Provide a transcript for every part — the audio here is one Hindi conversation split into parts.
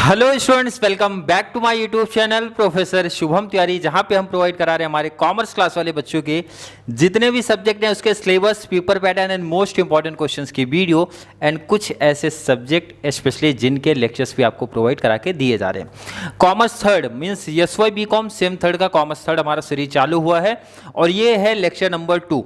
Hello students, welcome back to my YouTube channel professor Shubham Tiwari, जहां पे हम प्रोवाइड करा रहे हैं हमारे कॉमर्स क्लास वाले बच्चों के जितने भी सब्जेक्ट हैं उसके syllabus, paper pattern and most important questions की वीडियो एंड कुछ ऐसे सब्जेक्ट स्पेशली जिनके लेक्चर्स भी आपको प्रोवाइड करा के दिए जा रहे हैं। Commerce third means SY BCom sem third का कॉमर्स थर्ड हमारा सीरीज चालू हुआ है और ये है लेक्चर नंबर 2।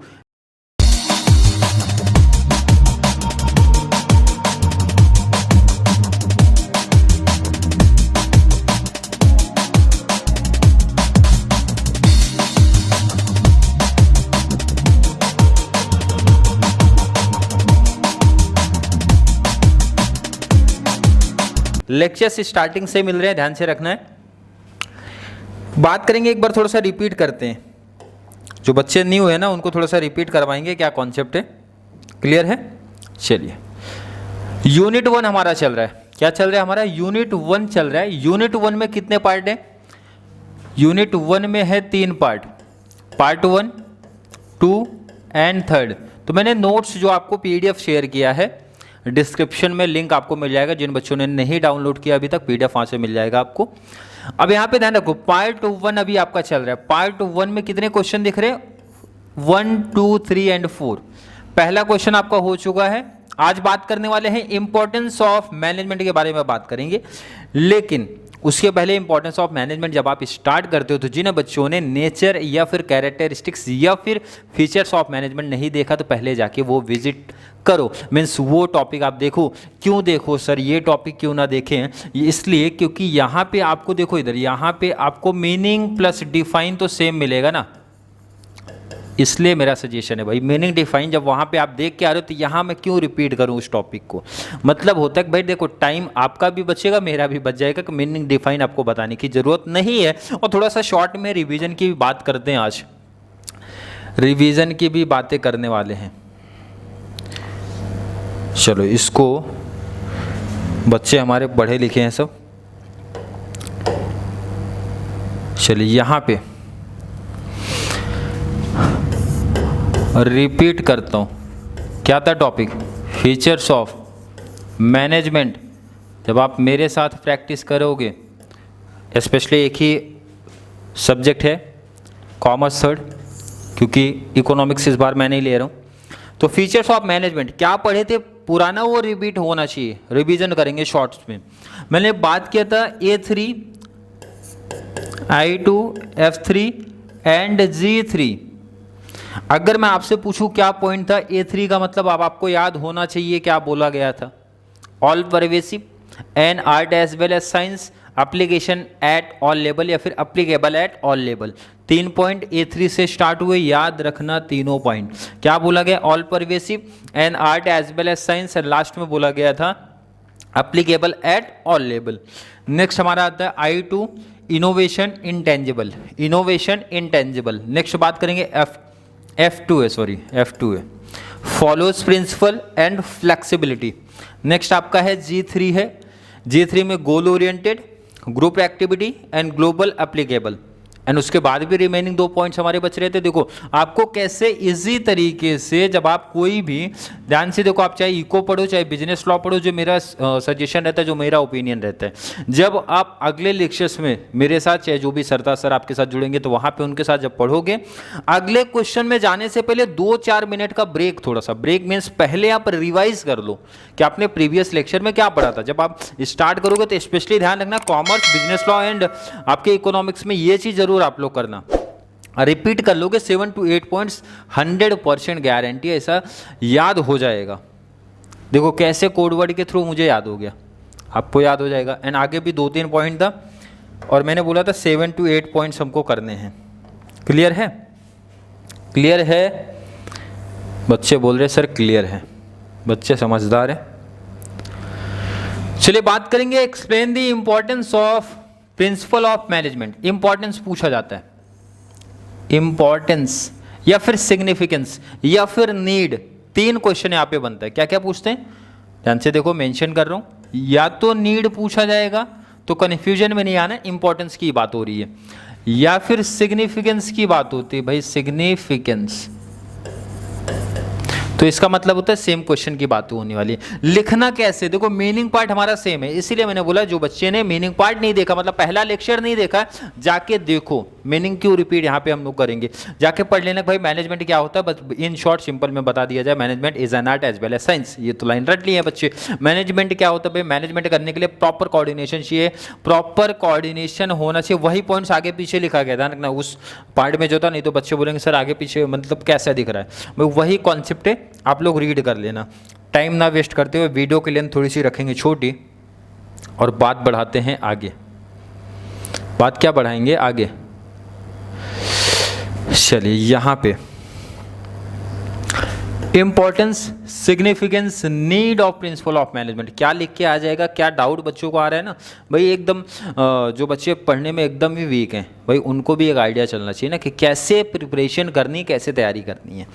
लेक्चर्स स्टार्टिंग से मिल रहे हैं, ध्यान से रखना है। बात करेंगे, एक बार थोड़ा सा रिपीट करते हैं। जो बच्चे न्यू है ना उनको थोड़ा सा रिपीट करवाएंगे क्या कॉन्सेप्ट है। क्लियर है? चलिए, यूनिट 1 हमारा चल रहा है। क्या चल रहा है हमारा? यूनिट 1 चल रहा है। यूनिट 1 में कितने पार्ट है? यूनिट 1 में है 3 पार्ट, पार्ट 1, 2 एंड 3। तो मैंने नोट्स जो आपको पीडीएफ शेयर किया है, डिस्क्रिप्शन में लिंक आपको मिल जाएगा। जिन बच्चों ने नहीं डाउनलोड किया अभी तक, पीडीएफ वहाँ से मिल जाएगा आपको। अब यहाँ पे ध्यान रखो, पार्ट 1 अभी आपका चल रहा है। पार्ट 1 में कितने क्वेश्चन दिख रहे हैं? 1, 2, 3 एंड 4। पहला क्वेश्चन आपका हो चुका है। आज बात करने वाले हैं इंपॉर्टेंस ऑफ मैनेजमेंट के बारे में बात करेंगे, लेकिन उसके पहले इंपॉर्टेंस ऑफ मैनेजमेंट जब आप स्टार्ट करते हो तो जिन बच्चों ने नेचर या फिर कैरेक्टरिस्टिक्स या फिर फीचर्स ऑफ मैनेजमेंट नहीं देखा तो पहले जाके वो विजिट करो। मीन्स वो टॉपिक आप देखो। क्यों देखो सर, ये टॉपिक क्यों ना देखें? इसलिए क्योंकि यहाँ पे आपको देखो, इधर यहाँ पे आपको मीनिंग प्लस डिफाइन तो सेम मिलेगा ना, इसलिए मेरा सजेशन है भाई, मीनिंग डिफाइन जब वहाँ पे आप देख के आ रहे हो तो यहाँ मैं क्यों रिपीट करूँ उस टॉपिक को। मतलब होता है कि भाई देखो, टाइम आपका भी बचेगा, मेरा भी बच जाएगा कि मीनिंग डिफाइन आपको बताने की ज़रूरत नहीं है। और थोड़ा सा शॉर्ट में रिवीजन की भी बात करते हैं। आज रिवीजन की भी बातें करने वाले हैं। चलो, इसको बच्चे हमारे पढ़े लिखे हैं सब। चलिए, यहाँ पे रिपीट करता हूँ। क्या था टॉपिक? Features of management. जब आप मेरे साथ प्रैक्टिस करोगे, स्पेशली एक ही सब्जेक्ट है कॉमर्स थर्ड, क्योंकि इकोनॉमिक्स इस बार मैं नहीं ले रहा हूँ। तो फीचर्स ऑफ मैनेजमेंट क्या पढ़े थे? पुराना वो रिपीट होना चाहिए, रिवीजन करेंगे शॉर्ट्स में। मैंने बात किया था A3, I2, F3 and G3। अगर मैं आपसे पूछूं क्या पॉइंट था A3 का, मतलब अब आपको याद होना चाहिए क्या बोला गया था। All pervasive and art as well as science, application at all level या फिर applicable at all level. 3 point A3 से स्टार्ट हुए, याद रखना तीनों पॉइंट। क्या बोला गया? All pervasive and art as well as science, and last में बोला गया था applicable at all level. Next हमारा आता है I2, innovation intangible, innovation intangible. Next बात करेंगे F2 है follows principle and flexibility. Next आपका है G3 है। G3 में goal oriented, group activity and global applicable. And उसके बाद भी रिमेनिंग 2 पॉइंट्स हमारे बच रहे थे। देखो आपको कैसे इजी तरीके से, जब आप कोई भी, ध्यान से देखो, आप चाहे इको पढ़ो चाहे बिजनेस लॉ पढ़ो, जो मेरा सजेशन रहता है, जो मेरा ओपिनियन रहता है, जब आप अगले लेक्चर्स में मेरे साथ, चाहे जो भी सरदार सर आपके साथ जुड़ेंगे तो वहाँ पे उनके साथ जब पढ़ोगे, अगले क्वेश्चन में जाने से पहले 2-4 मिनट का ब्रेक, थोड़ा सा ब्रेक मीन्स पहले आप रिवाइज कर लो कि आपने प्रीवियस लेक्चर में क्या पढ़ा था। जब आप स्टार्ट करोगे तो स्पेशली ध्यान रखना, कॉमर्स, बिजनेस लॉ एंड आपके इकोनॉमिक्स में ये चीज़ जरूर आप लोग करना, रिपीट कर लोगे 7 to 8 पॉइंट्स, 100% गारंटी है, ऐसा याद हो जाएगा। देखो कैसे कोड वर्ड के थ्रू मुझे याद हो गया, आपको याद हो जाएगा। एंड आगे भी 2-3 पॉइंट था और मैंने बोला था 7 to 8 पॉइंट्स हमको करने हैं। क्लियर है? क्लियर है? बच्चे बोल रहे सर क्लियर है, बच्चे समझदार हैं। चलिए बात करेंगे, explain the importance of principal of management. Importance पूछा जाता है, इंपॉर्टेंस या फिर सिग्निफिकेंस या फिर नीड, 3 क्वेश्चन यहाँ पे बनता है। क्या क्या पूछते हैं? ध्यान से देखो, मेंशन कर रहा हूँ। या तो नीड पूछा जाएगा तो कन्फ्यूजन में नहीं आना, इंपॉर्टेंस की बात हो रही है, या फिर सिग्निफिकेंस की बात होती है। भाई सिग्निफिकेंस, तो तो इसका मतलब होता है सेम क्वेश्चन की बात होने वाली है। लिखना कैसे, देखो मीनिंग पार्ट हमारा सेम है, इसीलिए मैंने बोला जो बच्चे ने मीनिंग पार्ट नहीं देखा, मतलब पहला लेक्चर नहीं देखा, जाके देखो। मीनिंग क्यों रिपीट यहाँ पे हम लोग करेंगे, जाके पढ़ लेना भाई मैनेजमेंट क्या होता है। बस इन शॉर्ट सिंपल में बता दिया जाए, management is an art as well as science. ये तो लाइन रट ली है बच्चे। मैनेजमेंट क्या होता है भाई, मैनेजमेंट करने के लिए प्रॉपर कोऑर्डिनेशन चाहिए, प्रॉपर कोऑर्डिनेशन होना चाहिए। वही पॉइंट्स आगे पीछे लिखा गया, ध्यान रखना उस पार्ट में जो था, नहीं तो बच्चे बोलेंगे सर आगे पीछे मतलब कैसा दिख रहा है। भाई वही कॉन्सेप्ट है, आप लोग रीड कर लेना। टाइम ना वेस्ट करते हुए वीडियो की लेंथ थोड़ी सी रखेंगे छोटी और बात बढ़ाते हैं आगे। बात क्या बढ़ाएंगे आगे, चलिए यहाँ पे importance, significance, need of principal of management क्या लिख के आ जाएगा। क्या डाउट बच्चों को आ रहा है ना भाई, एकदम जो बच्चे पढ़ने में एकदम ही वीक हैं भाई, उनको भी एक आइडिया चलना चाहिए ना कि कैसे प्रिपरेशन करनी, कैसे तैयारी करनी है।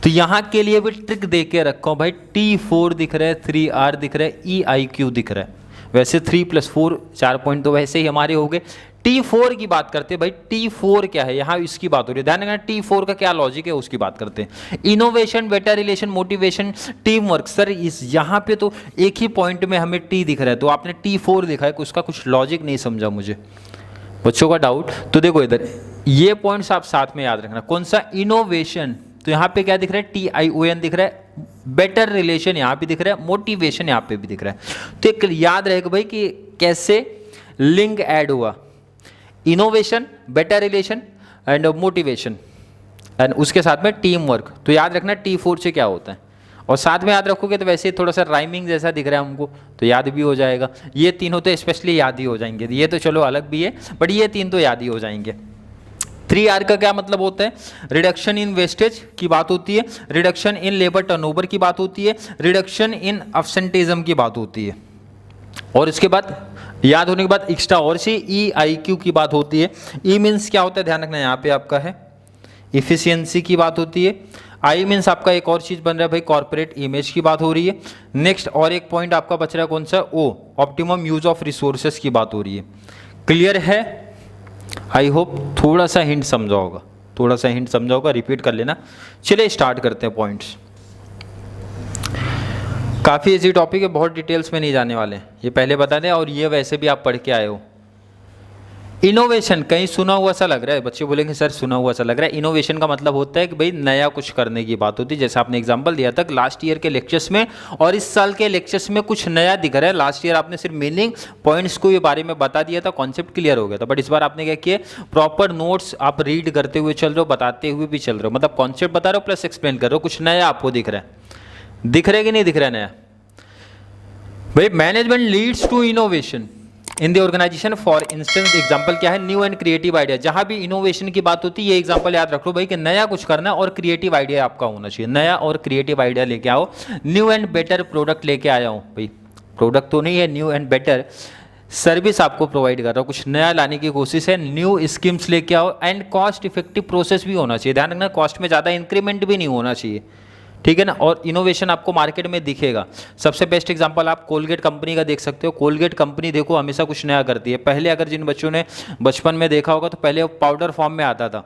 तो यहाँ के लिए भी ट्रिक दे के रखा हूँ भाई। T4 दिख रहा है, 3R दिख रहा है, EIQ दिख रहा है। वैसे 3+4 4 पॉइंट तो वैसे ही हमारे हो गए। T4 की बात करते हैं भाई, T4 क्या है, यहाँ इसकी बात हो रही है, ध्यान रखना T4 का क्या लॉजिक है उसकी बात करते हैं। Innovation, better relation, motivation, team work. Sir इस यहाँ पे तो एक ही पॉइंट में हमें T दिख रहा है, तो आपने T4 दिखा है, उसका कुछ लॉजिक नहीं समझा मुझे, बच्चों का डाउट। तो देखो इधर ये पॉइंट्स आप साथ में याद रखना। कौन सा, इनोवेशन, तो यहाँ पे क्या दिख रहा है, TION दिख रहा है। बेटर रिलेशन यहाँ पे दिख रहा है, मोटिवेशन यहाँ पे भी दिख रहा है। तो एक याद रहेगा भाई कि कैसे लिंक ऐड हुआ, innovation, better relation and motivation, and उसके साथ में टीम वर्क। तो याद रखना T4 से क्या होता है, और साथ में याद रखोगे तो वैसे थोड़ा सा राइमिंग जैसा दिख रहा है हमको, तो याद भी हो जाएगा। ये तीनों तो स्पेशली याद ही हो जाएंगे, ये तो चलो अलग भी है, बट ये तीन तो याद ही हो जाएंगे। 3R का क्या मतलब होता है, रिडक्शन इन वेस्टेज की बात होती है, रिडक्शन इन लेबर टर्नओवर की बात होती है, रिडक्शन इन अब्सेंटेजम की बात होती है, और इसके बाद याद होने के बाद एक्स्ट्रा और से EIQ की बात होती है। E मीन्स क्या होता है, ध्यान रखना यहाँ पे आपका है इफिशियंसी की बात होती है। I मीन्स आपका एक और चीज बन रहा है भाई, कॉर्पोरेट इमेज की बात हो रही है। नेक्स्ट और एक पॉइंट आपका बच रहा है, कौन सा, O optimum use of resources की बात हो रही है। क्लियर है, आई होप थोड़ा सा हिंट समझा होगा, थोड़ा सा हिंट समझा होगा, रिपीट कर लेना। चलिए स्टार्ट करते हैं पॉइंट्स। काफ़ी इजी टॉपिक है, बहुत डिटेल्स में नहीं जाने वाले, ये पहले बता दें, और ये वैसे भी आप पढ़ के आए हो। इनोवेशन कहीं सुना हुआ सा लग रहा है, बच्चे बोलेंगे सर सुना हुआ सा लग रहा है। इनोवेशन का मतलब होता है कि भाई नया कुछ करने की बात होती है, जैसे आपने एग्जांपल दिया था लास्ट ईयर के लेक्चर्स में और इस साल के लेक्चर्स में कुछ नया दिख रहा है। लास्ट ईयर आपने सिर्फ मीनिंग पॉइंट्स को ये बारे में बता दिया था, कॉन्सेप्ट क्लियर हो गया था, बट इस बार आपने क्या किया, प्रॉपर नोट्स आप रीड करते हुए चल रहे हो, बताते हुए भी चल रहे हो, मतलब कॉन्सेप्ट बता रहे हो प्लस एक्सप्लेन कर रहे हो, कुछ नया आपको दिख रहा है। दिख रहा है कि नहीं दिख रहा है नया भाई। Management leads to innovation in the organization. For instance example क्या है, न्यू एंड क्रिएटिव आइडिया। जहां भी इनोवेशन की बात होती है, ये एग्जांपल याद रख लो भाई कि नया कुछ करना और क्रिएटिव आइडिया आपका होना चाहिए। नया और क्रिएटिव आइडिया लेके आओ। न्यू एंड बेटर प्रोडक्ट लेके आया हूँ भाई, प्रोडक्ट तो नहीं है, न्यू एंड बेटर सर्विस आपको प्रोवाइड कर रहा हूँ, कुछ नया लाने की कोशिश है। न्यू स्कीम्स लेके आओ एंड कॉस्ट इफेक्टिव प्रोसेस भी होना चाहिए। ध्यान रखना कॉस्ट में ज़्यादा इंक्रीमेंट भी नहीं होना चाहिए, ठीक है ना। और इनोवेशन आपको मार्केट में दिखेगा। सबसे बेस्ट एग्जांपल आप कोलगेट कंपनी का देख सकते हो। कोलगेट कंपनी देखो हमेशा कुछ नया करती है। पहले अगर जिन बच्चों ने बचपन में देखा होगा तो पहले वो पाउडर फॉर्म में आता था,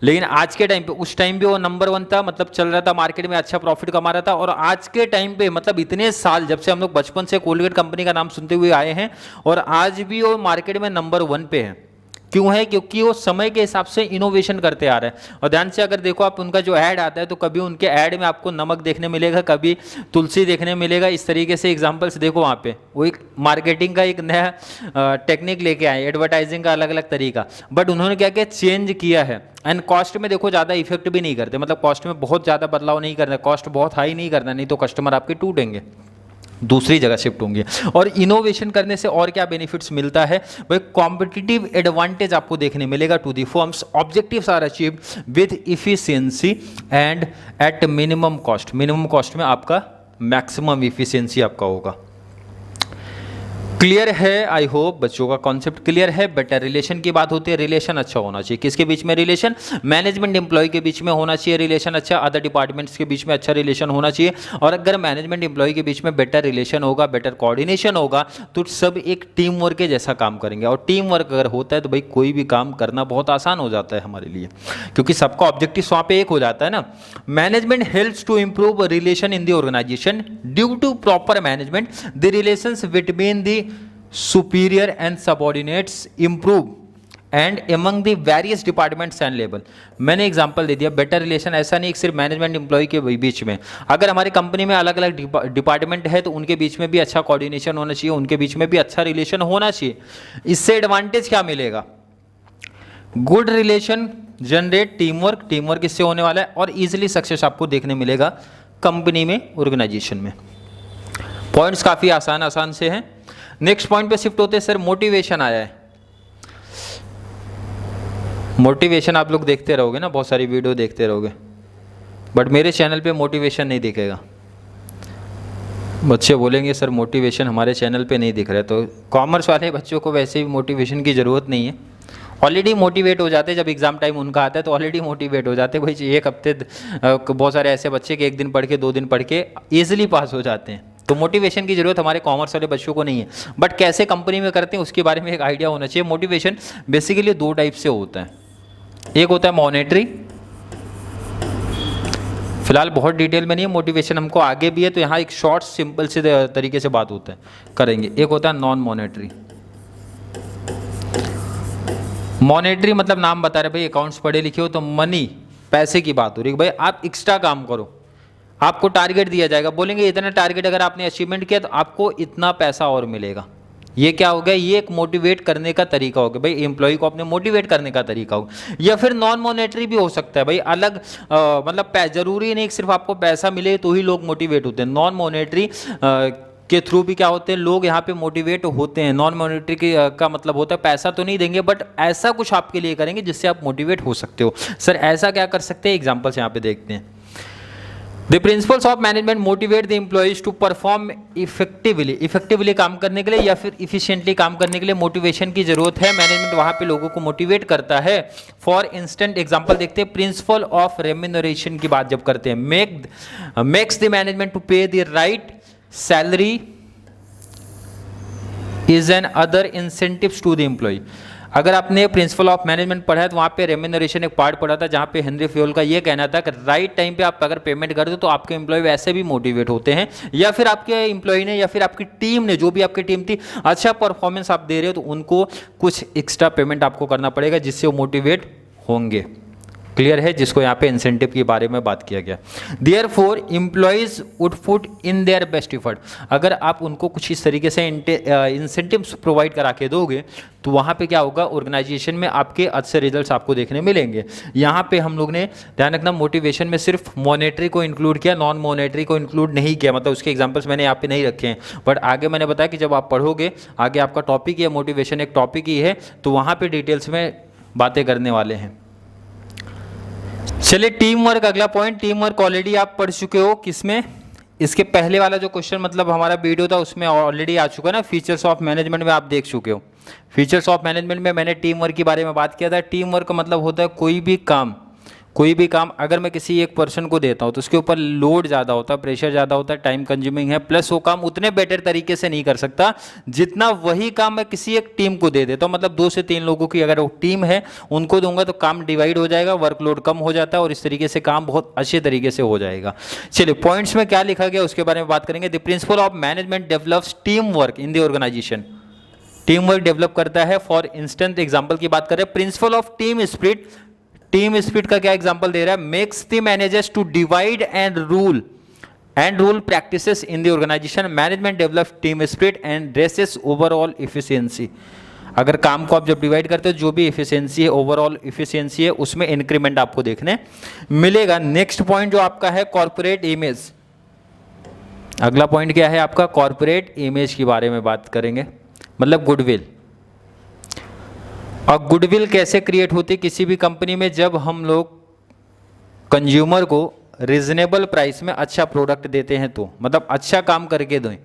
लेकिन आज के टाइम पे, उस टाइम पे वो नंबर 1 था, मतलब चल रहा था मार्केट में, अच्छा प्रॉफिट कमा रहा था। और आज के टाइम पे मतलब इतने साल जब से हम लोग बचपन से कोलगेट कंपनी का नाम सुनते हुए आए हैं और आज भी वो मार्केट में नंबर 1 पे है। क्यों है, क्योंकि वो समय के हिसाब से इनोवेशन करते आ रहे हैं। और ध्यान से अगर देखो आप उनका जो ऐड आता है तो कभी उनके ऐड में आपको नमक देखने मिलेगा, कभी तुलसी देखने मिलेगा, इस तरीके से एग्जांपल्स देखो वहाँ पे। वो एक मार्केटिंग का एक नया टेक्निक लेके आए, एडवर्टाइजिंग का अलग अलग तरीका, बट उन्होंने क्या क्या चेंज किया है। एंड कॉस्ट में देखो ज़्यादा इफेक्ट भी नहीं करते, मतलब कॉस्ट में बहुत ज़्यादा बदलाव नहीं करना, कॉस्ट बहुत हाई नहीं करना, नहीं तो कस्टमर आपके टूटेंगे, दूसरी जगह शिफ्ट होंगे। और इनोवेशन करने से और क्या बेनिफिट्स मिलता है भाई, कॉम्पिटिटिव एडवांटेज आपको देखने मिलेगा to the firms. Objectives are achieved with efficiency and at minimum cost. Minimum cost में आपका मैक्सिमम इफिशियंसी आपका होगा। क्लियर है, आई होप बच्चों का कॉन्सेप्ट क्लियर है। बेटर रिलेशन की बात होती है, रिलेशन अच्छा होना चाहिए। किसके बीच में रिलेशन? मैनेजमेंट एम्प्लॉय के बीच में होना चाहिए रिलेशन अच्छा, अदर डिपार्टमेंट्स के बीच में अच्छा रिलेशन होना चाहिए। और अगर मैनेजमेंट एम्प्लॉय के बीच में बेटर रिलेशन होगा, बेटर कोऑर्डिनेशन होगा, तो सब एक टीम वर्क के जैसा काम करेंगे। और टीम वर्क अगर होता है तो भाई कोई भी काम करना बहुत आसान हो जाता है हमारे लिए, क्योंकि सबका ऑब्जेक्टिव वहाँ पे एक हो जाता है ना। Management helps to improve relation in the organization due to proper management the relations between the superior and subordinates improve and among the various departments and level। मैंने एग्जांपल दे दिया। बेटर रिलेशन ऐसा नहीं कि सिर्फ मैनेजमेंट एम्प्लॉय के बीच में, अगर हमारी कंपनी में अलग अलग डिपार्टमेंट है तो उनके बीच में भी अच्छा कोऑर्डिनेशन होना चाहिए, उनके बीच में भी अच्छा रिलेशन होना चाहिए। इससे एडवांटेज क्या मिलेगा? Good relation generate team work, team work इससे होने वाला है, और इजिली सक्सेस आपको देखने मिलेगा कंपनी में, ऑर्गेनाइजेशन में। पॉइंट्स काफ़ी आसान से हैं। नेक्स्ट पॉइंट पे शिफ्ट होते हैं सर। मोटिवेशन आया है। मोटिवेशन आप लोग देखते रहोगे ना, बहुत सारी वीडियो देखते रहोगे, बट मेरे चैनल पे मोटिवेशन नहीं दिखेगा। बच्चे बोलेंगे सर मोटिवेशन हमारे चैनल पे नहीं दिख रहा है, तो कॉमर्स वाले बच्चों को वैसे भी मोटिवेशन की ज़रूरत नहीं है, ऑलरेडी मोटिवेट हो जाते हैं। जब एग्ज़ाम टाइम उनका आता है तो ऑलरेडी मोटिवेट हो जाते हैं। भाई एक हफ्ते बहुत सारे ऐसे बच्चे कि एक दिन पढ़ के 2 दिन पढ़ के ईजिली पास हो जाते हैं, तो मोटिवेशन की ज़रूरत हमारे कॉमर्स वाले बच्चों को नहीं है। बट कैसे कंपनी में करते हैं उसके बारे में एक आइडिया होना चाहिए। मोटिवेशन बेसिकली 2 टाइप से होता है। एक होता है मॉनेटरी, फिलहाल बहुत डिटेल में नहीं है, मोटिवेशन हमको आगे भी है, तो यहाँ एक शॉर्ट सिंपल से तरीके से बात होता है करेंगे। एक होता है नॉन मॉनेटरी। मॉनेटरी मतलब नाम बता रहे, भाई अकाउंट्स पढ़े लिखे हो तो मनी, पैसे की बात हो रही है। भाई आप एक्स्ट्रा काम करो, आपको टारगेट दिया जाएगा, बोलेंगे इतना टारगेट अगर आपने अचीवमेंट किया तो आपको इतना पैसा और मिलेगा। ये क्या हो गया? ये एक मोटिवेट करने का तरीका हो गया, भाई एम्प्लॉय को अपने मोटिवेट करने का तरीका हो। या फिर नॉन मॉनेटरी भी हो सकता है, भाई अलग मतलब जरूरी नहीं कि सिर्फ आपको पैसा मिले तो ही लोग मोटिवेट होते हैं। नॉन मॉनेटरी के थ्रू भी क्या होते हैं लोग यहाँ पे मोटिवेट होते हैं। नॉन मॉनेटरी का मतलब होता है पैसा तो नहीं देंगे बट ऐसा कुछ आपके लिए करेंगे जिससे आप मोटिवेट हो सकते हो। सर ऐसा क्या कर सकते हैं? एग्जाम्पल्स यहाँ पे देखते हैं। The principles of management motivate the employees to perform effectively काम करने के लिए या फिर इफिशिएंटली काम करने के लिए मोटिवेशन की जरूरत है। मैनेजमेंट वहाँ पे लोगों को मोटिवेट करता है। फॉर इंस्टेंट एग्जांपल देखते हैं, प्रिंसिपल ऑफ रेम्यूनरेशन की बात जब करते हैं, makes the management to pay the right salary is an other incentives to the employee. अगर आपने प्रिंसिपल ऑफ मैनेजमेंट पढ़ा है तो वहाँ पे रेम्यूनरेशन एक पार्ट पढ़ा था जहाँ पे हेनरी फ्योल का ये कहना था कि राइट टाइम पे आप अगर पेमेंट कर दो तो आपके एम्प्लॉय वैसे भी मोटिवेट होते हैं, या फिर आपके एम्प्लॉय ने या फिर आपकी टीम ने, जो भी आपकी टीम थी, अच्छा परफॉर्मेंस आप दे रहे हो तो उनको कुछ एक्स्ट्रा पेमेंट आपको करना पड़ेगा जिससे वो मोटिवेट होंगे। क्लियर है? जिसको यहाँ पे इंसेंटिव के बारे में बात किया गया। Therefore employees would put in their best effort. अगर आप उनको कुछ इस तरीके से इंसेंटिव्स प्रोवाइड करा के दोगे तो वहाँ पे क्या होगा, ऑर्गेनाइजेशन में आपके अच्छे रिजल्ट्स आपको देखने मिलेंगे। यहाँ पे हम लोग ने ध्यान रखना मोटिवेशन में सिर्फ मॉनेटरी को इंक्लूड किया, नॉन मॉनेटरी को इंक्लूड नहीं किया, मतलब उसके एग्जाम्पल्स मैंने यहाँ पे नहीं रखे हैं। बट आगे मैंने बताया कि जब आप पढ़ोगे, आगे आपका टॉपिक है मोटिवेशन, एक टॉपिक ही है, तो वहाँ पर डिटेल्स में बातें करने वाले हैं। चलिए टीम वर्क, अगला पॉइंट। टीम वर्क ऑलरेडी आप पढ़ चुके हो किसमें? इसके पहले वाला जो क्वेश्चन मतलब हमारा वीडियो था उसमें ऑलरेडी आ चुका ना, फीचर्स ऑफ मैनेजमेंट में आप देख चुके हो। फीचर्स ऑफ मैनेजमेंट में मैंने टीम वर्क के बारे में बात किया था। टीम वर्क का मतलब होता है कोई भी काम अगर मैं किसी एक पर्सन को देता हूँ तो उसके ऊपर लोड ज़्यादा होता है, प्रेशर ज़्यादा होता है, टाइम कंज्यूमिंग है, प्लस वो काम उतने बेटर तरीके से नहीं कर सकता जितना वही काम मैं किसी एक टीम को दे देता हूँ। मतलब 2 से 3 लोगों की अगर वो टीम है उनको दूंगा तो काम डिवाइड हो जाएगा, वर्कलोड कम हो जाता है और इस तरीके से काम बहुत अच्छे तरीके से हो जाएगा। चलिए पॉइंट्स में क्या लिखा गया उसके बारे में बात करेंगे। The principle of management develops team work in the organization. Team work develop करता है। फॉर इंस्टेंट एग्जाम्पल की बात करें, principle of team spirit. Team spirit का क्या एग्जांपल दे रहा है? Makes the managers to divide and rule practices in the organization. Management develop team spirit and dresses overall efficiency. अगर काम को आप जब डिवाइड करते हो, जो भी इफिशियंसी है, ओवरऑल इफिशियंसी है, उसमें इंक्रीमेंट आपको देखने मिलेगा। नेक्स्ट पॉइंट जो आपका है कॉर्पोरेट इमेज। अगला पॉइंट क्या है आपका? कॉर्पोरेट इमेज के बारे में बात करेंगे, मतलब गुडविल। और गुडविल कैसे क्रिएट होती है किसी भी कंपनी में? जब हम लोग कंज्यूमर को रिजनेबल प्राइस में अच्छा प्रोडक्ट देते हैं तो, मतलब अच्छा काम करके दें।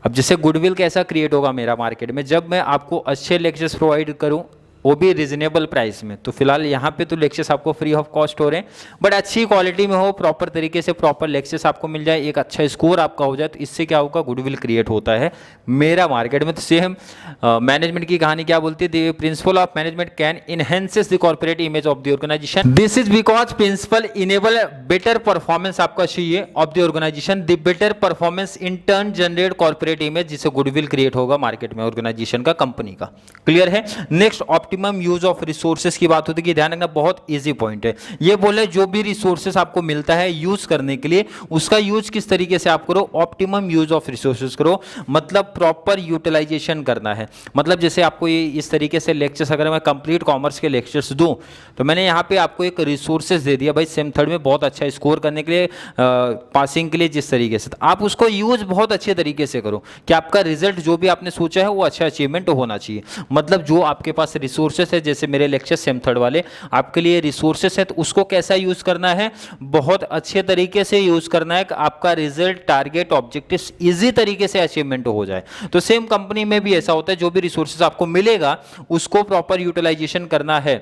अब जैसे गुडविल कैसा क्रिएट होगा मेरा मार्केट में, जब मैं आपको अच्छे लेक्चर्स प्रोवाइड करूं, वो भी रिजनेबल प्राइस में। तो फिलहाल यहाँ पे तो लेक्चर्स आपको फ्री ऑफ कॉस्ट हो रहे हैं, बट अच्छी क्वालिटी में हो, प्रॉपर तरीके से प्रॉपर लेक्चर्स आपको मिल जाए, एक अच्छा स्कोर आपका हो जाए, तो इससे क्या होगा, गुडविल क्रिएट होता है मेरा मार्केट में। तो सेम मैनेजमेंट की कहानी क्या बोलती है, the principle of management can enhances the corporate image of the organization. This is because principle enable better performance आपका चाहिए of the organization. The better performance in turn generate corporate image, जिससे गुडविल क्रिएट होगा मार्केट में ऑर्गेनाइजेशन का, कंपनी का। क्लियर है। Next optimum use of resources की बात होती है कि ध्यान रखना, बहुत इजी पॉइंट है ये। बोले जो भी रिसोर्सेज आपको मिलता है यूज करने के लिए, उसका यूज किस तरीके से आप करो, ऑप्टिमम यूज ऑफ रिसोर्सेज करो, मतलब प्रॉपर यूटिलाइजेशन करना है। मतलब जैसे आपको ये इस तरीके से लेक्चर्स, अगर मैं कंप्लीट कॉमर्स के लेक्चर्स दूं, तो मैंने यहाँ पे आपको एक रिसोर्सेज दे दिया भाई, सेम थर्ड में बहुत अच्छा स्कोर करने के लिए, पासिंग के लिए, जिस तरीके से, तो आप उसको यूज बहुत अच्छे तरीके से करो कि आपका रिजल्ट जो भी आपने सोचा है वो अच्छा अचीवमेंट होना चाहिए। मतलब जो आपके पास रिसोर्सेज है, जैसे मेरे लेक्चर सेम थर्ड वाले आपके लिए रिसोर्सेस है, तो उसको कैसा यूज करना है, बहुत अच्छे तरीके से यूज करना है कि आपका रिजल्ट, टारगेट, ऑब्जेक्टिव्स इजी तरीके से अचीवमेंट हो जाए। तो सेम कंपनी में भी ऐसा होता है, जो भी रिसोर्सेस आपको मिलेगा उसको प्रॉपर यूटिलाइजेशन करना है।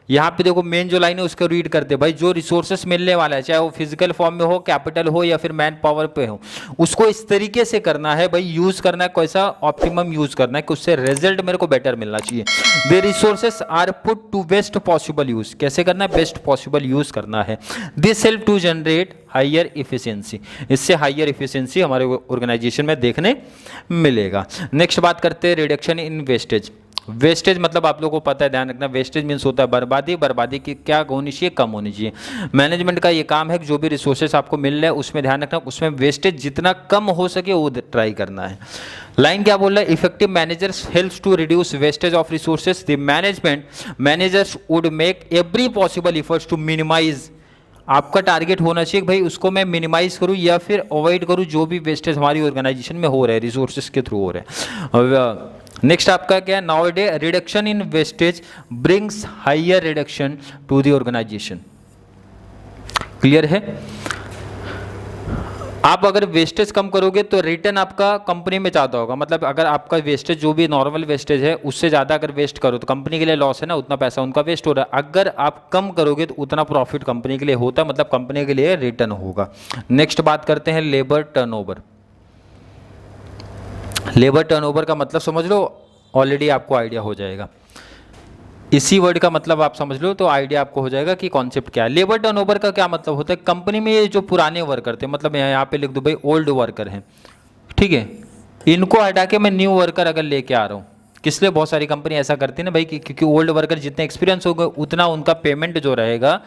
यहाँ पे देखो मेन जो लाइन है उसको रीड करते भाई, जो रिसोर्सेस मिलने वाला है, चाहे वो फिजिकल फॉर्म में हो, कैपिटल हो, या फिर मैन पावर पे हो, उसको इस तरीके से करना है भाई, यूज करना है, कैसा, ऑप्टिमम यूज करना है कि उससे रिजल्ट मेरे को बेटर मिलना चाहिए। The resources are put to best possible use, कैसे करना है, बेस्ट पॉसिबल यूज करना है। This help to generate higher efficiency, इससे हायर इफिशियंसी हमारे ऑर्गेनाइजेशन में देखने मिलेगा। नेक्स्ट बात करते हैं रिडक्शन इन वेस्टेज। वेस्टेज मतलब आप लोगों को पता है, ध्यान रखना, वेस्टेज मीन्स होता है बर्बादी। बर्बादी की क्या होनी चाहिए, कम होनी चाहिए। मैनेजमेंट का ये काम है कि जो भी रिसोर्सेज आपको मिल रहे हैं उसमें ध्यान रखना, उसमें वेस्टेज जितना कम हो सके वो ट्राई करना है। लाइन क्या बोल रहा है, effective managers helps to reduce wastage of resources. The managers would make every possible efforts to minimize, आपका टारगेट होना चाहिए भाई उसको मैं मिनिमाइज करूं या फिर अवॉइड करूं जो भी वेस्टेज हमारी ऑर्गेनाइजेशन में हो रहा है, रिसोर्सेज के थ्रू हो रहा है। नेक्स्ट आपका क्या है, now day reduction in wastage brings higher reduction to the organization. Clear है। आप अगर वेस्टेज कम करोगे तो रिटर्न आपका कंपनी में ज़्यादा होगा। मतलब अगर आपका वेस्टेज जो भी नॉर्मल वेस्टेज है उससे ज़्यादा अगर वेस्ट करो तो कंपनी के लिए लॉस है ना, उतना पैसा उनका वेस्ट हो रहा है। अगर आप कम करोगे तो उतना प्रॉफिट कंपनी के लिए होता है, मतलब कंपनी के लिए रिटर्न होगा। नेक्स्ट बात करते हैं लेबर टर्नओवर। लेबर टर्नओवर का मतलब समझ लो, ऑलरेडी आपको आइडिया हो जाएगा। इसी वर्ड का मतलब आप समझ लो तो आइडिया आपको हो जाएगा कि कॉन्सेप्ट क्या है। लेबर टर्नओवर का क्या मतलब होता है, कंपनी में ये जो पुराने वर्कर थे, मतलब यहाँ पे लिख दो भाई ओल्ड वर्कर हैं, ठीक है, इनको हटा के मैं न्यू वर्कर अगर लेके आ रहा हूँ, किस लिए बहुत सारी कंपनी ऐसा करती है ना भाई, क्योंकि ओल्ड वर्कर जितने एक्सपीरियंस होगा उतना उनका पेमेंट जो रहेगा,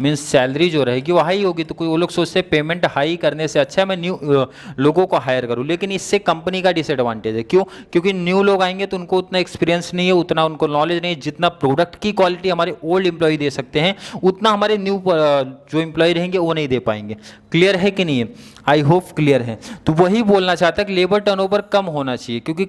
मीन्स सैलरी जो रहेगी वो हाई होगी। तो कोई वो लोग सोचते हैं पेमेंट हाई करने से अच्छा है मैं न्यू लोगों को हायर करूं, लेकिन इससे कंपनी का डिसएडवांटेज है। क्यों? क्योंकि न्यू लोग आएंगे तो उनको उतना एक्सपीरियंस नहीं है, उतना उनको नॉलेज नहीं है, जितना प्रोडक्ट की क्वालिटी हमारे ओल्ड एम्प्लॉय दे सकते हैं उतना हमारे न्यू जो एम्प्लॉय रहेंगे वो नहीं दे पाएंगे। क्लियर है कि नहीं है? आई होप क्लियर है। तो वही बोलना चाहता है कि लेबर टर्नओवर कम होना चाहिए, क्योंकि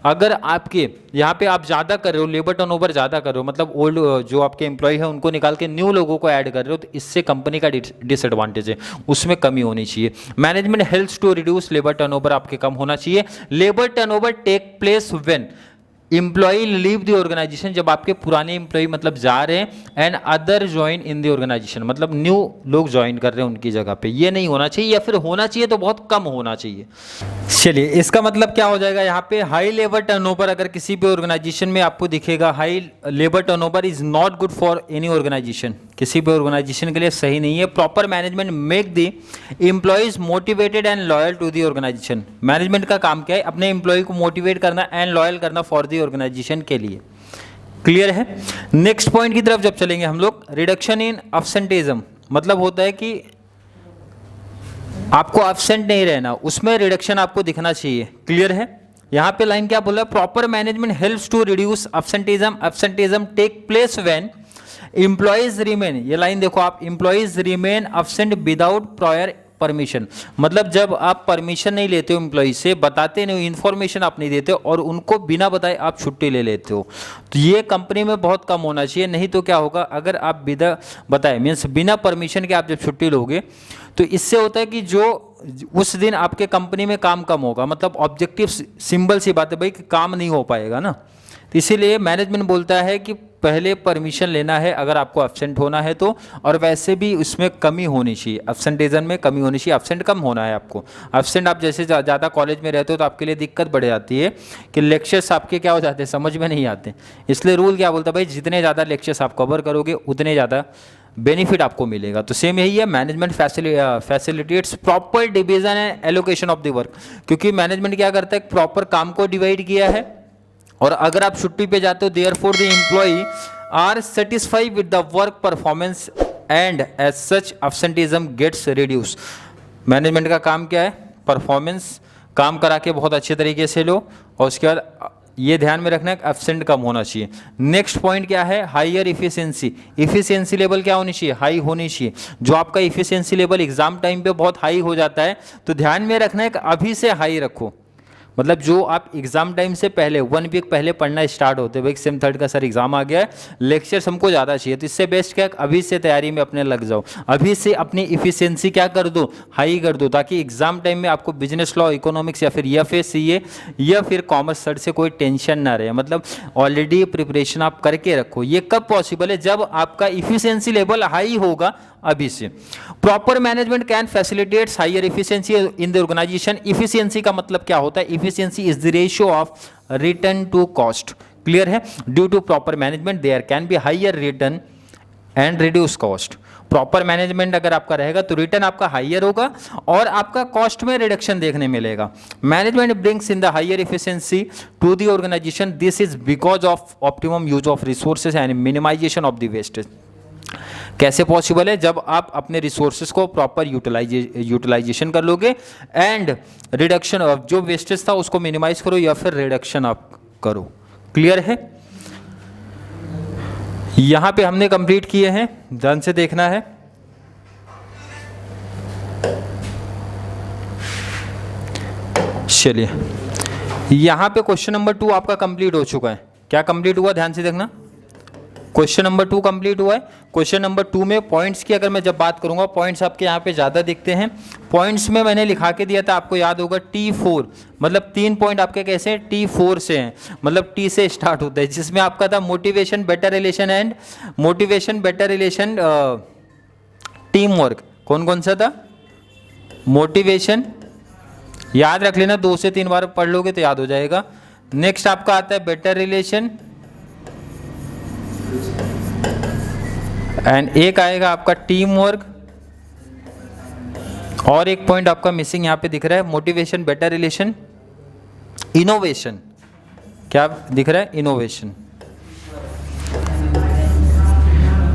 अगर आपके यहाँ पे आप ज़्यादा कर रहे हो, लेबर टर्नओवर ज़्यादा कर रहे हो, मतलब ओल्ड जो आपके एम्प्लॉय है उनको निकाल के न्यू लोगों को ऐड कर रहे हो, तो इससे कंपनी का डिसएडवांटेज है, उसमें कमी होनी चाहिए। Management helps to reduce labour turnover, आपके कम होना चाहिए। Labour turnover take place when employee leave the organization, जब आपके पुराने एम्प्लॉय मतलब जा रहे हैं, and other join in the organization, मतलब न्यू लोग ज्वाइन कर रहे हैं उनकी जगह पे। ये नहीं होना चाहिए, या फिर होना चाहिए तो बहुत कम होना चाहिए। चलिए, इसका मतलब क्या हो जाएगा यहाँ पे, हाई लेबर टर्नओवर अगर किसी भी ऑर्गेनाइजेशन में आपको दिखेगा, high labour turnover is not good for any organization, किसी भी ऑर्गेनाइजेशन के लिए सही नहीं है। Proper management make the employees motivated and loyal to the organization. Management का काम क्या है, अपने एम्प्लॉय को मोटिवेट करना एंड लॉयल करना फॉर द ऑर्गेनाइजेशन के लिए। क्लियर है? नेक्स्ट पॉइंट की तरफ जब चलेंगे हम लोग, रिडक्शन इन अब्सेंटेइज्म, मतलब होता है कि आपको अब्सेंट नहीं रहना, उसमें रिडक्शन आपको दिखना चाहिए। क्लियर है? यहां पे लाइन क्या बोल रहा है, proper management helps to reduce absenteeism. Absenteeism take place when employees remain, ये लाइन देखो आप, employees remain absent without prior permission, मतलब जब आप परमिशन नहीं लेते हो एम्प्लॉय से, बताते नहीं हो, इन्फॉर्मेशन आप नहीं देते हो और उनको बिना बताए आप छुट्टी ले लेते हो, तो ये कंपनी में बहुत कम होना चाहिए। नहीं तो क्या होगा, अगर आप बिना बताए मीन्स बिना परमिशन के आप जब छुट्टी लोगे तो इससे होता है कि जो उस दिन आपके कंपनी में काम कम होगा, मतलब ऑब्जेक्टिव सिंबल सी बात है भाई कि काम नहीं हो पाएगा ना। तो इसीलिए मैनेजमेंट बोलता है कि पहले परमिशन लेना है अगर आपको एब्सेंट होना है तो, और वैसे भी उसमें कमी होनी चाहिए, एब्सेंटेजन में कमी होनी चाहिए, एब्सेंट कम होना है आपको। एब्सेंट आप जैसे ज़्यादा कॉलेज में रहते हो तो आपके लिए दिक्कत बढ़ जाती है कि लेक्चर्स आपके क्या हो जाते हैं, समझ में नहीं आते। इसलिए रूल क्या बोलता है भाई, जितने ज़्यादा लेक्चर्स आप कवर करोगे उतने ज़्यादा बेनिफिट आपको मिलेगा। तो सेम यही है, management facilitates proper division and allocation of the work, क्योंकि मैनेजमेंट क्या करता है, प्रॉपर काम को डिवाइड किया है, और अगर आप छुट्टी पे जाते हो therefore the employee are satisfied with the work performance and as such absenteeism gets reduce. Management का काम क्या है, परफॉर्मेंस काम करा के बहुत अच्छे तरीके से लो, और उसके बाद ये ध्यान में रखना है एब्सेंट कम होना चाहिए। नेक्स्ट पॉइंट क्या है, हायर इफिशिएंसी। इफिशिएंसी लेवल क्या होनी चाहिए, हाई होनी चाहिए। जो आपका इफिशिएंसी लेवल एग्जाम टाइम पे बहुत हाई हो जाता है तो ध्यान में रखना है कि अभी से हाई रखो, मतलब जो आप एग्जाम टाइम से पहले 1 वीक पहले पढ़ना स्टार्ट होते भाई सेम थर्ड का सर एग्जाम आ गया है, लेक्चर्स हमको ज़्यादा चाहिए, तो इससे बेस्ट क्या अभी से तैयारी में अपने लग जाओ, अभी से अपनी इफिशिएंसी क्या कर दो, हाई कर दो, ताकि एग्जाम टाइम में आपको बिजनेस लॉ, इकोनॉमिक्स या फिर CA या फिर कॉमर्स सर से कोई टेंशन ना रहे। मतलब ऑलरेडी प्रिपरेशन आप करके रखो। ये कब पॉसिबल है, जब आपका इफिशिएंसी लेवल हाई होगा अभी से। Proper management can facilitates higher efficiency in the organisation. Efficiency का मतलब क्या होता है, efficiency is the ratio of return to cost. Clear है, due to proper management there can be higher return and reduce cost. Proper management अगर आपका रहेगा तो रिटर्न आपका हायर होगा और आपका कॉस्ट में रिडक्शन देखने मिलेगा। Management brings in the higher efficiency to the organization, this is because of optimum use of resources and minimization of the wastage. कैसे पॉसिबल है, जब आप अपने रिसोर्सेज को प्रॉपर यूटिलाइजेशन कर लोगे एंड रिडक्शन ऑफ जो वेस्टेज था उसको मिनिमाइज करो या फिर रिडक्शन आप करो। क्लियर है, यहां पे हमने कंप्लीट किए हैं, ध्यान से देखना है। चलिए यहां पे क्वेश्चन नंबर 2 आपका कंप्लीट हो चुका है। क्या कंप्लीट हुआ, ध्यान से देखना। क्वेश्चन नंबर 2 कंप्लीट हुआ है। क्वेश्चन नंबर 2 में पॉइंट्स की अगर मैं जब बात करूंगा, पॉइंट्स आपके यहाँ पे ज़्यादा दिखते हैं। पॉइंट्स में मैंने लिखा के दिया था, आपको याद होगा T4, मतलब 3 पॉइंट आपके कैसे T4 से हैं, मतलब T से स्टार्ट होता है, जिसमें आपका था motivation, better relation and motivation, better relation, team work. कौन कौन सा था, मोटिवेशन, याद रख लेना, 2 से 3 बार पढ़ लोगे तो याद हो जाएगा। नेक्स्ट आपका आता है बेटर रिलेशन, एंड एक आएगा आपका टीम वर्क, और एक पॉइंट आपका मिसिंग यहां पे दिख रहा है, मोटिवेशन, बेटर रिलेशन, इनोवेशन। क्या दिख रहा है, इनोवेशन।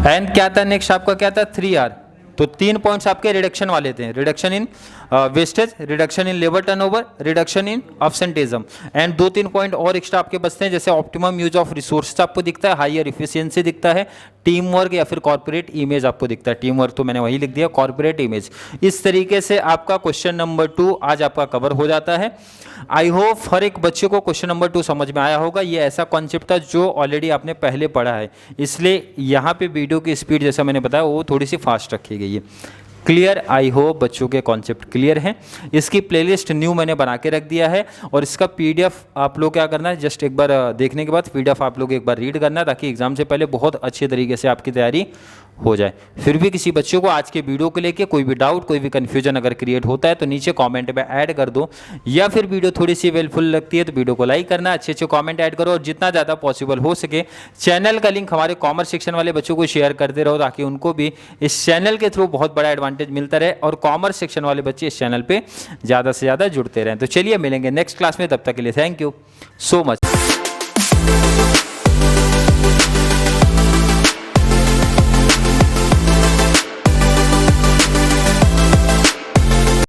एंड क्या था नेक्स्ट आपका, क्या था 3R। तो 3 पॉइंट्स आपके रिडक्शन वाले थे, reduction in wastage, reduction in labour turnover, reduction in absenteeism, and 2-3 point और एक्स्ट्रा आपके बचते हैं, जैसे ऑप्टिमम यूज ऑफ रिसोर्सेज आपको दिखता है, हायर इफिशिएंसी दिखता है, टीम वर्क या फिर कॉर्पोरेट इमेज आपको दिखता है। टीम वर्क तो मैंने वही लिख दिया, कॉर्पोरेट इमेज। इस तरीके से आपका क्वेश्चन नंबर 2 आज आपका कवर हो जाता है। आई होप हर एक बच्चे को क्वेश्चन नंबर 2 समझ में आया होगा। ये ऐसा कॉन्सेप्ट था जो ऑलरेडी आपने पहले पढ़ा है, इसलिए यहाँ पे वीडियो की स्पीड जैसा मैंने बताया वो थोड़ी सी फास्ट रखी गई है। क्लियर, आई होप बच्चों के कॉन्सेप्ट क्लियर हैं। इसकी प्लेलिस्ट न्यू मैंने बना के रख दिया है, और इसका PDF आप लोग क्या करना है, जस्ट एक बार देखने के बाद PDF आप लोग एक बार रीड करना है, ताकि एग्जाम से पहले बहुत अच्छे तरीके से आपकी तैयारी हो जाए। फिर भी किसी बच्चों को आज के वीडियो को लेके कोई भी डाउट, कोई भी कन्फ्यूजन अगर क्रिएट होता है तो नीचे कमेंट में ऐड कर दो, या फिर वीडियो थोड़ी सी हेल्पफुल लगती है तो वीडियो को लाइक करना, अच्छे अच्छे कमेंट ऐड करो, और जितना ज़्यादा पॉसिबल हो सके चैनल का लिंक हमारे कॉमर्स सेक्शन वाले बच्चों को शेयर करते रहो, ताकि उनको भी इस चैनल के थ्रू बहुत बड़ा एडवांटेज मिलता रहे और कॉमर्स सेक्शन वाले बच्चे इस चैनल पर ज़्यादा से ज़्यादा जुड़ते रहें। तो चलिए मिलेंगे नेक्स्ट क्लास में, तब तक के लिए थैंक यू सो मच।